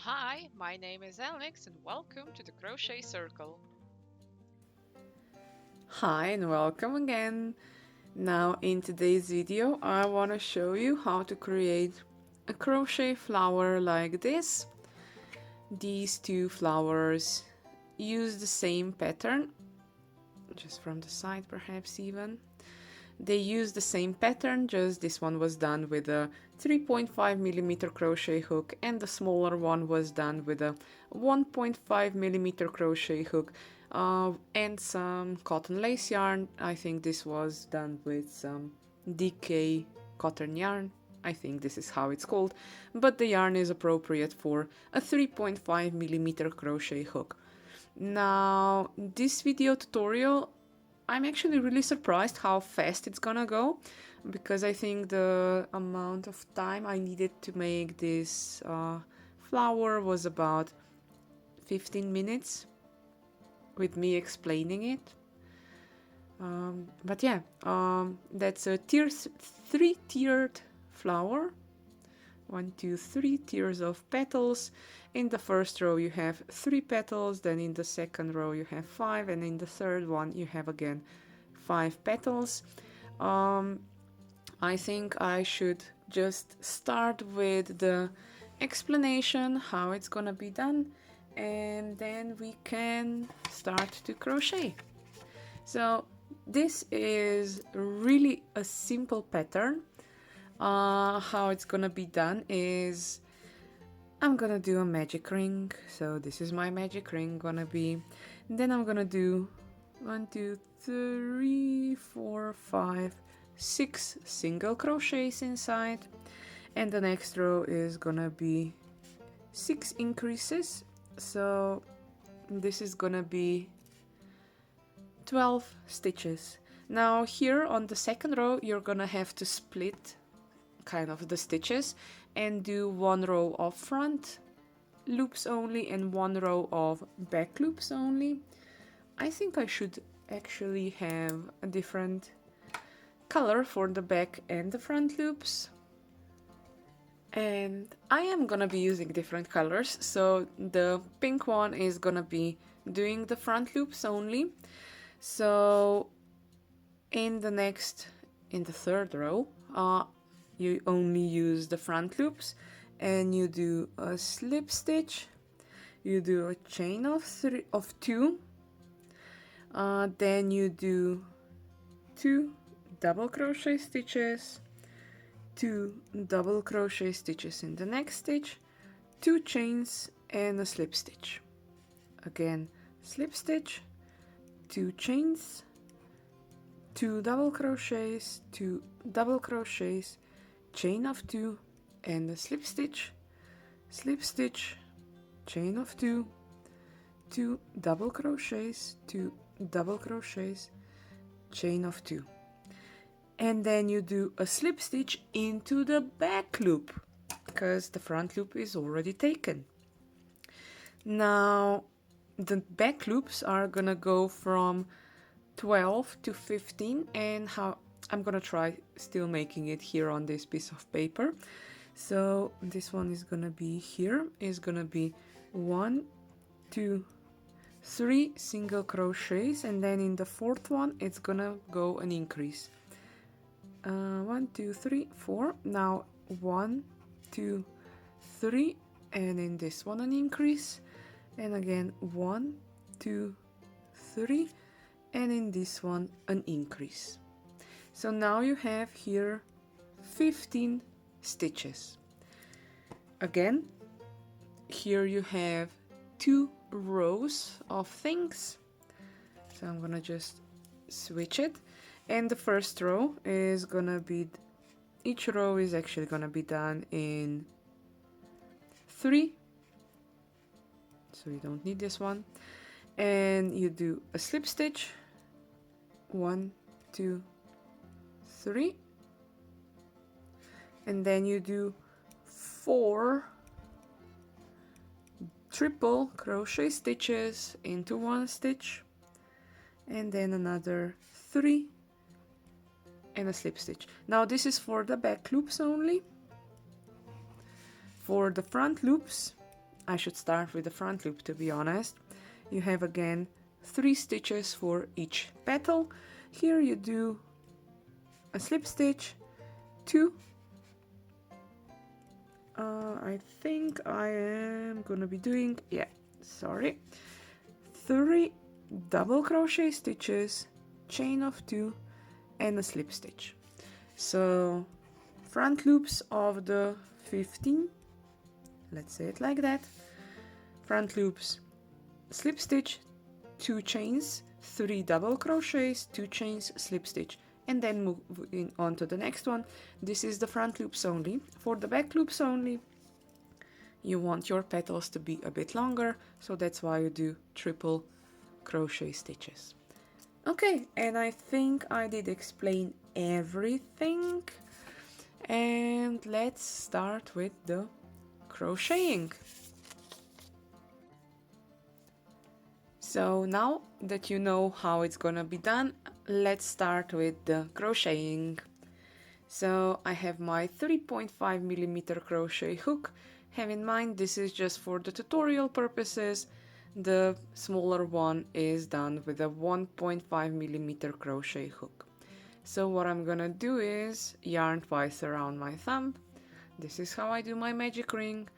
Hi, my name is Alex and welcome to the Crochet Circle. Hi and welcome again. Now in today's video I want to show you how to create a crochet flower like this. These two flowers use the same pattern, just from the side perhaps even. They use the same pattern, just this one was done with a 3.5mm crochet hook and the smaller one was done with a 1.5mm crochet hook and some cotton lace yarn. I think this was done with some DK cotton yarn. I think this is how it's called, but the yarn is appropriate for a 3.5mm crochet hook. Now, this video tutorial, I'm actually really surprised how fast it's gonna go, because I think the amount of time I needed to make this flower was about 15 minutes with me explaining it. But yeah, that's a three-tiered flower. 1, 2, 3 tiers of petals. In the first row you have 3 petals, then in the second row you have 5, and in the third one you have again 5 petals. I think I should just start with the explanation how it's gonna be done, and then we can start to crochet. So this is really a simple pattern. How it's gonna be done is I'm gonna do a magic ring. So this is my magic ring gonna be. Then I'm gonna do 1, 2, 3, 4, 5, 6 single crochets inside, and the next row is gonna be 6 increases. So this is gonna be 12 stitches. Now here on the second row you're gonna have to split kind of the stitches and do 1 row of front loops only and 1 row of back loops only. I think I should actually have a different color for the back and the front loops, and I am gonna be using different colors. So the pink one is gonna be doing the front loops only. So in the third row, you only use the front loops and you do a slip stitch, you do a chain of 2, then you do 2 double crochet stitches, 2 double crochet stitches in the next stitch, 2 chains and a slip stitch. Again, slip stitch, 2 chains, 2 double crochets, 2 double crochets, chain of 2 and a slip stitch, chain of 2, 2 double crochets, 2 double crochets, chain of 2, and then you do a slip stitch into the back loop because the front loop is already taken. Now the back loops are gonna go from 12 to 15, and how I'm gonna try still making it here on this piece of paper. So this one is gonna be here, is gonna be 1, 2, 3 single crochets, and then in the fourth one it's gonna go an increase. 1, 2, 3, 4. Now 1, 2, 3, and in this one an increase, and again 1, 2, 3, and in this one an increase. So now you have here 15 stitches. Again, here you have 2 rows of things. So I'm gonna just switch it, and the first row is gonna be, each row is actually gonna be done in 3, so you don't need this one, and you do a slip stitch, 1, 2, 3, and then you do 4 triple crochet stitches into 1 stitch, and then another 3 and a slip stitch. Now this is for the back loops only. For the front loops I should start with the front loop, to be honest. You have again 3 stitches for each petal. Here you do a slip stitch, 2, I think I am gonna be doing, 3 double crochet stitches, chain of 2, and a slip stitch. So front loops of the 15, let's say it like that, front loops, slip stitch, 2 chains, 3 double crochets, 2 chains, slip stitch, and then moving on to the next one. This is the front loops only. For the back loops only, you want your petals to be a bit longer, so that's why you do triple crochet stitches. Okay, and I think I did explain everything, and let's start with the crocheting. So now that you know how it's gonna be done, let's start with the crocheting. So I have my 3.5mm crochet hook. Have in mind this is just for the tutorial purposes. The smaller one is done with a 1.5mm crochet hook. So what I'm gonna do is yarn twice around my thumb. This is how I do my magic ring.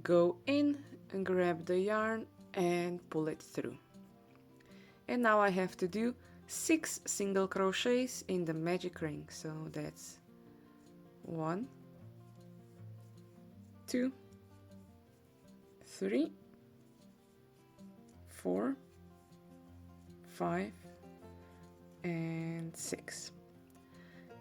Go in and grab the yarn and pull it through. And now I have to do 6 single crochets in the magic ring. So that's 1, 2, 3, 4, 5, and 6.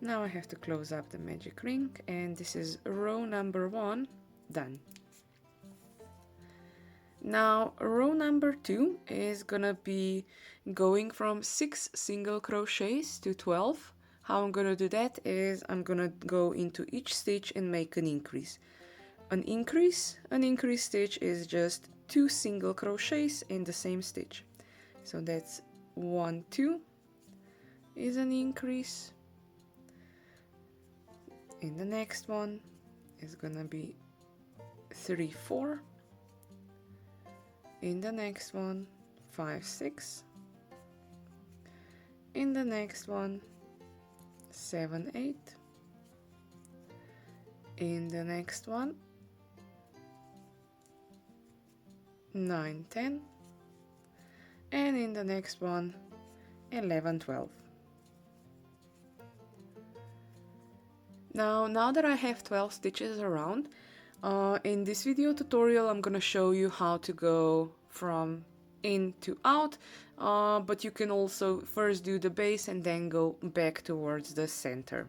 Now I have to close up the magic ring, and this is row number 1 done. Now row number 2 is gonna be going from 6 single crochets to 12. How I'm gonna do that is I'm gonna go into each stitch and make an increase. An increase stitch is just 2 single crochets in the same stitch. So that's 1, 2 is an increase. In the next one is gonna be 3, 4. In the next one, 5, 6. In the next one, 7, 8. In the next one, 9, 10. And in the next one, 11, 12. Now that I have 12 stitches around, in this video tutorial I'm gonna show you how to go from in to out, but you can also first do the base and then go back towards the center.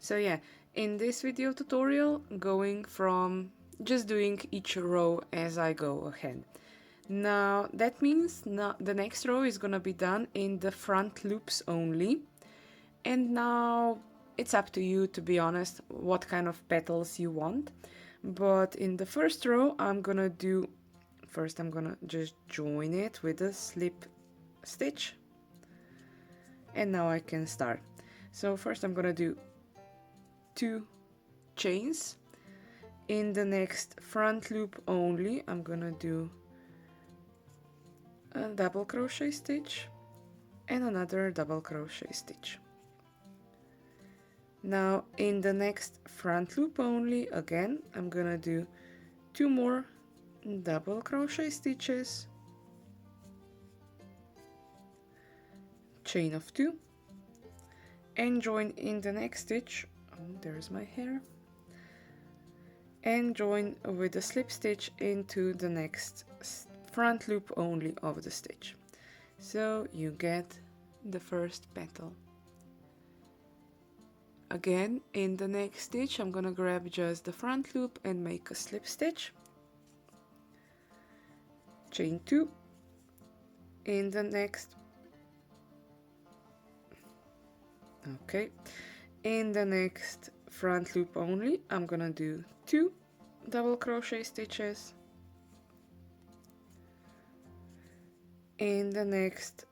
So yeah, in this video tutorial, going from just doing each row as I go ahead. Now that means the next row is gonna be done in the front loops only, and now it's up to you, to be honest, what kind of petals you want. But in the first row I'm gonna just join it with a slip stitch, and now I can start. So first I'm gonna do 2 chains. In the next front loop only I'm gonna do a double crochet stitch and another double crochet stitch. Now in the next front loop only, again I'm gonna do 2 more double crochet stitches, chain of 2, and join in the next stitch. Oh, there's my hair. And join with a slip stitch into the next front loop only of the stitch. So you get the first petal. Again, in the next stitch I'm gonna grab just the front loop and make a slip stitch, chain 2. In the next front loop only I'm gonna do 2 double crochet stitches. In the next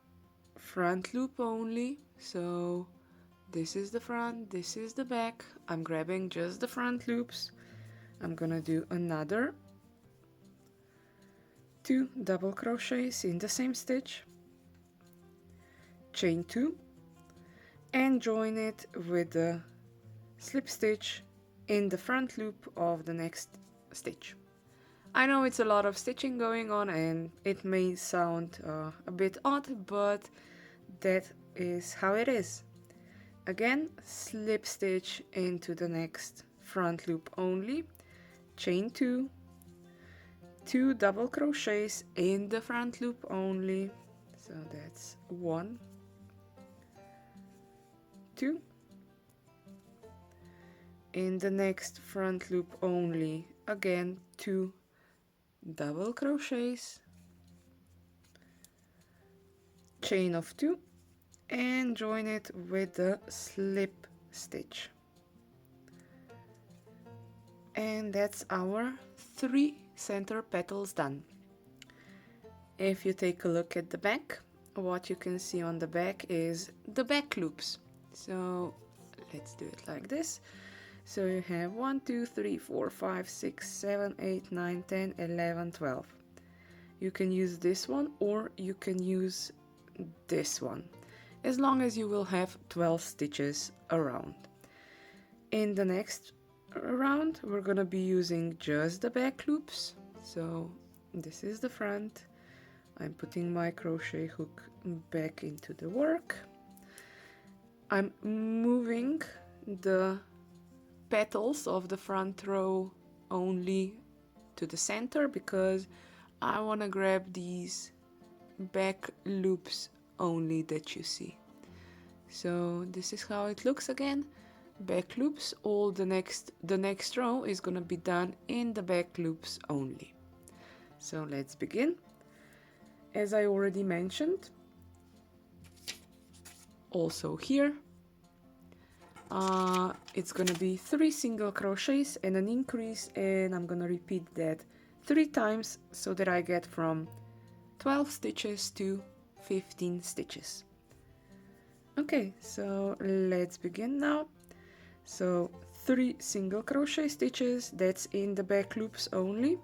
front loop only, so this is the front, this is the back, I'm grabbing just the front loops. I'm gonna do another 2 double crochets in the same stitch, chain 2, and join it with the slip stitch in the front loop of the next stitch. I know it's a lot of stitching going on and it may sound a bit odd, but that is how it is. Again, slip stitch into the next front loop only, chain 2, 2 double crochets in the front loop only, so that's 1, 2, in the next front loop only, again 2 double crochets, chain of 2, and join it with the slip stitch. And that's our 3 center petals done. If you take a look at the back, what you can see on the back is the back loops. So let's do it like this. So you have 1, 2, 3, 4, 5, 6, 7, 8, 9, 10, 11, 12. You can use this one or you can use this one, as long as you will have 12 stitches around. In the next round, we're gonna be using just the back loops. So this is the front. I'm putting my crochet hook back into the work. I'm moving the petals of the front row only to the center because I want to grab these back loops only that you see. So this is how it looks again. Back loops, all the next row is gonna be done in the back loops only. So let's begin. As I already mentioned, also here it's gonna be 3 single crochets and an increase, and I'm gonna repeat that 3 times so that I get from 12 stitches to 15 stitches. Okay, so let's begin now. So 3 single crochet stitches, that's in the back loops only.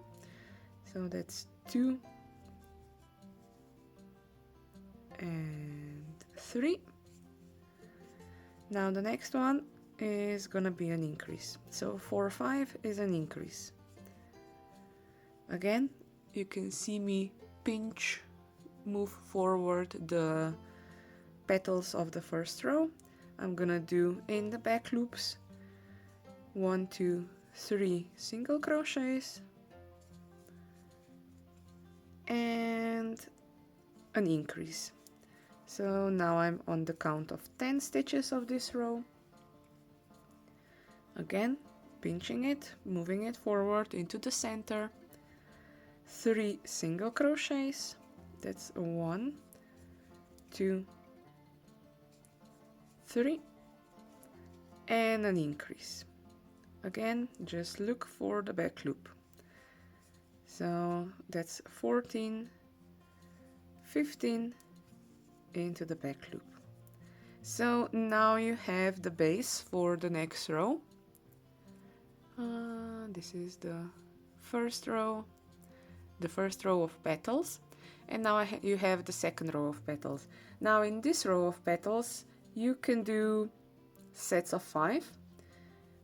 So that's 2 and 3. Now the next one is gonna be an increase. So 4, 5 is an increase. Again, you can see me pinch, move forward the petals of the first row. I'm gonna do in the back loops 1, 2, 3 single crochets and an increase. So now I'm on the count of 10 stitches of this row. Again, pinching it, moving it forward into the center, 3 single crochets, that's 1, 2, 3, and an increase. Again, just look for the back loop. So that's 14, 15 into the back loop. So now you have the base for the next row. This is the first row of petals, and now you have the second row of petals. Now in this row of petals you can do sets of 5.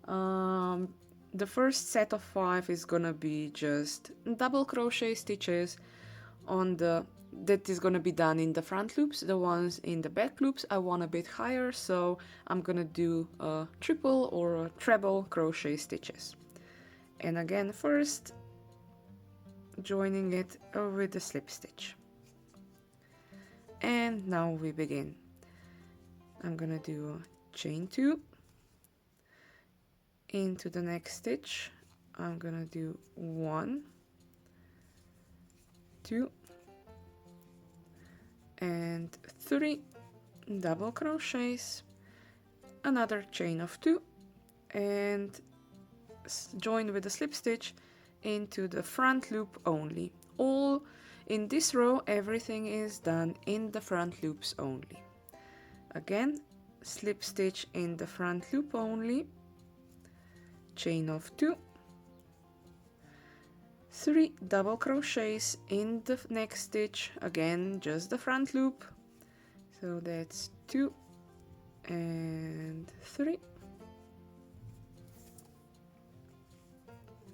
The first set of 5 is gonna be just double crochet stitches on that is gonna be done in the front loops. The ones in the back loops I want a bit higher, so I'm gonna do a triple or a treble crochet stitches. And again, first joining it with the slip stitch. And now we begin. I'm gonna do a chain 2 into the next stitch. I'm gonna do 1, 2, and 3 double crochets, another chain of 2, and join with a slip stitch into the front loop only. All in this row, everything is done in the front loops only. Again, slip stitch in the front loop only, chain of 2, 3 double crochets in the next stitch, again just the front loop, so that's 2 and 3,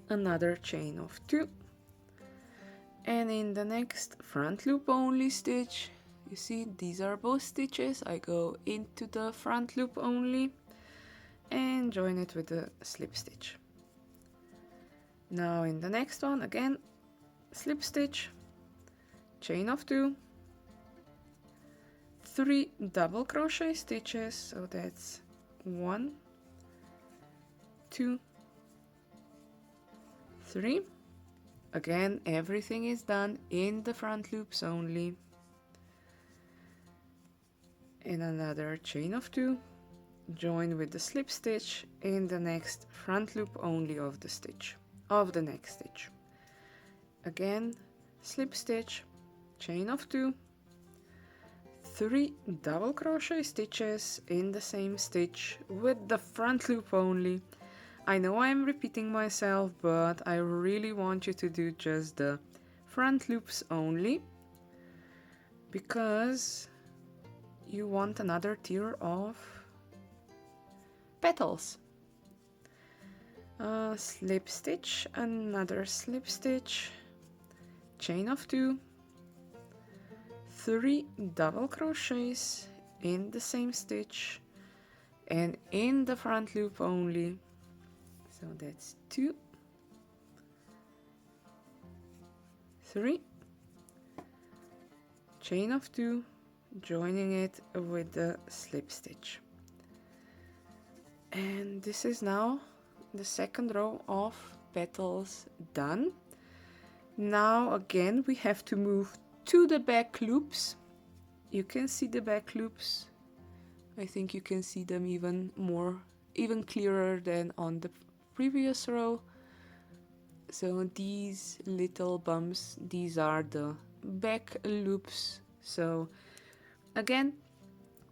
another chain of 2, and in the next front loop only stitch, you see these are both stitches, I go into the front loop only and join it with a slip stitch. Now in the next one, again slip stitch, chain of 2, 3 double crochet stitches, so that's 1, 2, 3. Again, everything is done in the front loops only, and another chain of 2, join with the slip stitch in the next front loop only of the stitch, of the next stitch. Again, slip stitch, chain of 2, 3 double crochet stitches in the same stitch with the front loop only. I know I'm repeating myself, but I really want you to do just the front loops only, because you want another tier of petals. Slip stitch, another slip stitch, chain of 2, 3 double crochets in the same stitch and in the front loop only, so that's 2, 3, chain of 2, joining it with the slip stitch. And this is now the second row of petals done. Now again we have to move to the back loops. You can see the back loops. I think you can see them even clearer than on the previous row. So these little bumps, these are the back loops. So again,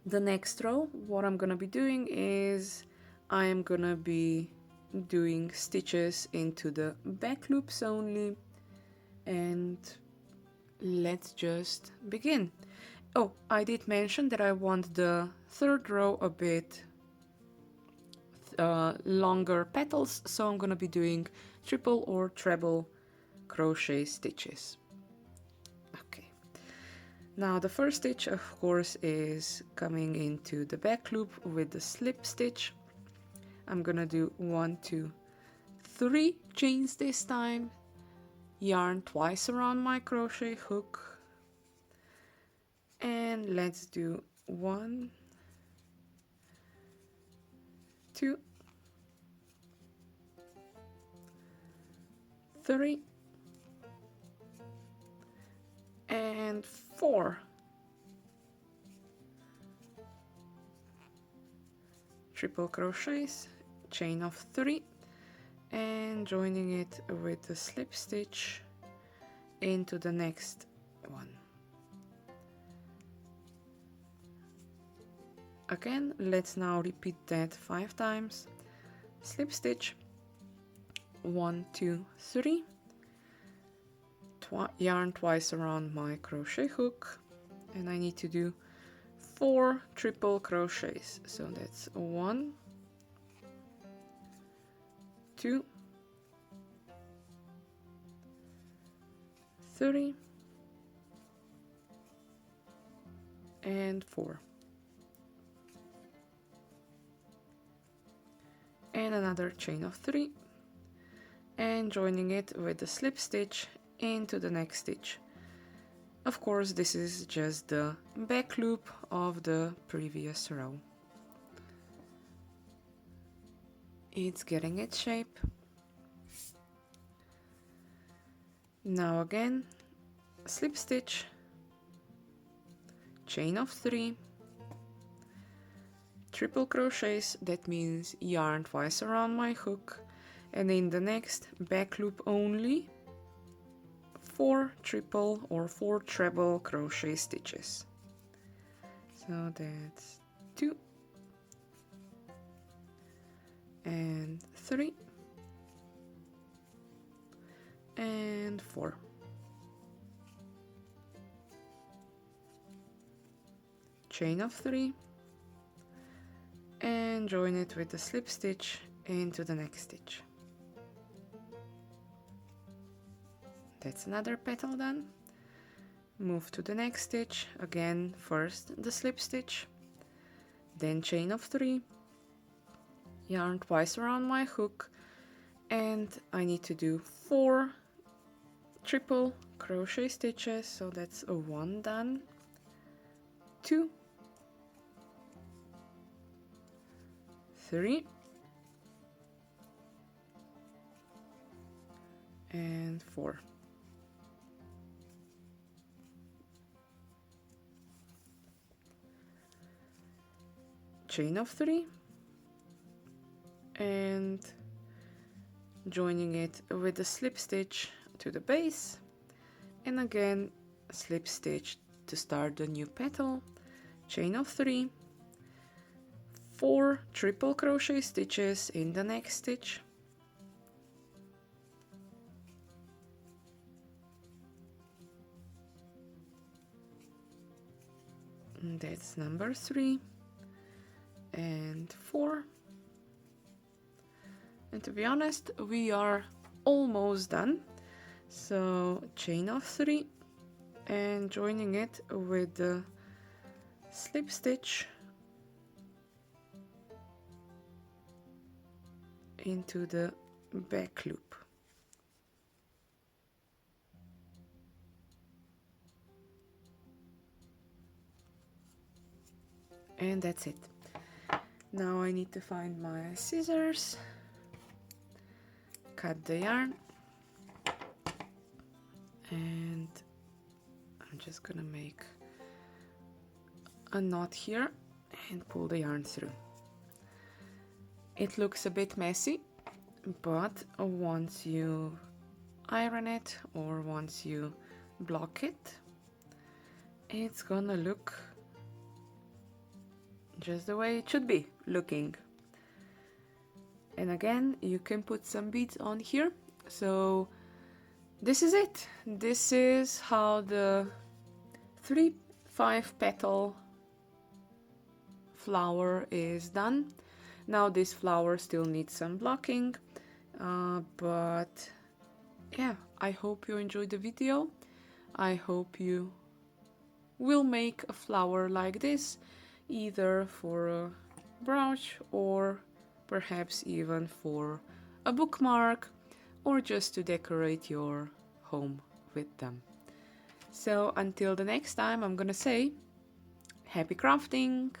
the next row, what I'm gonna be doing is I am gonna be doing stitches into the back loops only, and let's just begin. Oh, I did mention that I want the third row a bit longer petals, so I'm gonna be doing triple or treble crochet stitches. Okay, now the first stitch of course is coming into the back loop with the slip stitch. I'm gonna do 1, 2, 3 chains this time, yarn twice around my crochet hook, and let's do 1, 2, 3, and 4. Triple crochets, chain of 3, and joining it with the slip stitch into the next one. Again, let's now repeat that 5 times. Slip stitch, 1, 2, 3, yarn twice around my crochet hook, and I need to do 4 triple crochets, so that's 1, 2, 3, and 4, and another chain of 3, and joining it with the slip stitch into the next stitch. Of course, this is just the back loop of the previous row. It's getting its shape. Now again, slip stitch, chain of 3, triple crochets, that means yarn twice around my hook, and in the next back loop only, 4 triple or 4 treble crochet stitches. So that's 2 and 3 and 4. Chain of 3 and join it with a slip stitch into the next stitch. That's another petal done. Move to the next stitch, again first the slip stitch, then chain of 3, yarn twice around my hook, and I need to do 4 triple crochet stitches, so that's a 1 done, 2, 3, and 4. Chain of 3 and joining it with a slip stitch to the base, and again slip stitch to start the new petal, chain of 3, 4 triple crochet stitches in the next stitch, and that's number 3 and 4. And to be honest, we are almost done. So chain of 3 and joining it with the slip stitch into the back loop. And that's it. Now I need to find my scissors, cut the yarn, and I'm just gonna make a knot here and pull the yarn through. It looks a bit messy, but once you iron it or once you block it, it's gonna look just the way it should be looking. And again, you can put some beads on here. So this is it. This is how the 5 petal flower is done. Now this flower still needs some blocking, but yeah, I hope you enjoyed the video. I hope you will make a flower like this, either for a brooch or perhaps even for a bookmark, or just to decorate your home with them. So until the next time, I'm gonna say happy crafting!